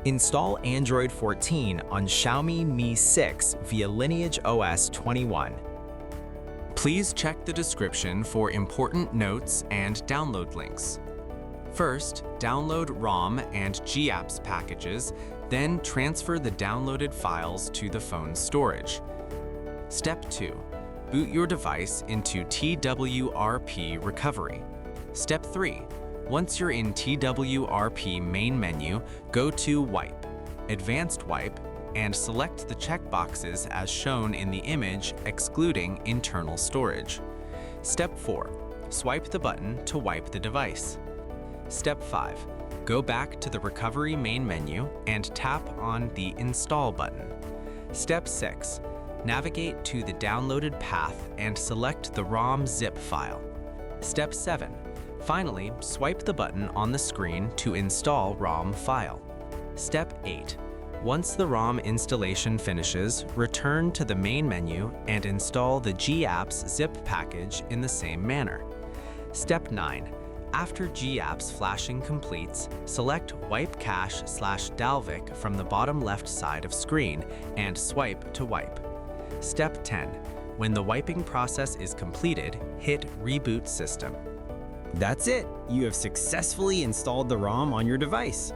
Install Android 14 on Xiaomi Mi 6 via LineageOS 21. Please check the description for important notes and download links. First, download ROM and GApps packages, then transfer the downloaded files to the phone's storage. Step 2. Boot your device into TWRP recovery. Step 3. Once you're in TWRP main menu, go to Wipe, Advanced Wipe, and select the checkboxes as shown in the image excluding internal storage. Step 4. Swipe the button to wipe the device. Step 5. Go back to the Recovery main menu and tap on the Install button. Step 6. Navigate to the downloaded path and select the ROM zip file. Step 7. Finally, swipe the button on the screen to install ROM file. Step 8. Once the ROM installation finishes, return to the main menu and install the GApps zip package in the same manner. Step 9. After GApps flashing completes, select Wipe Cache/Dalvik from the bottom left side of screen and swipe to wipe. Step 10. When the wiping process is completed, hit Reboot System. That's it! You have successfully installed the ROM on your device.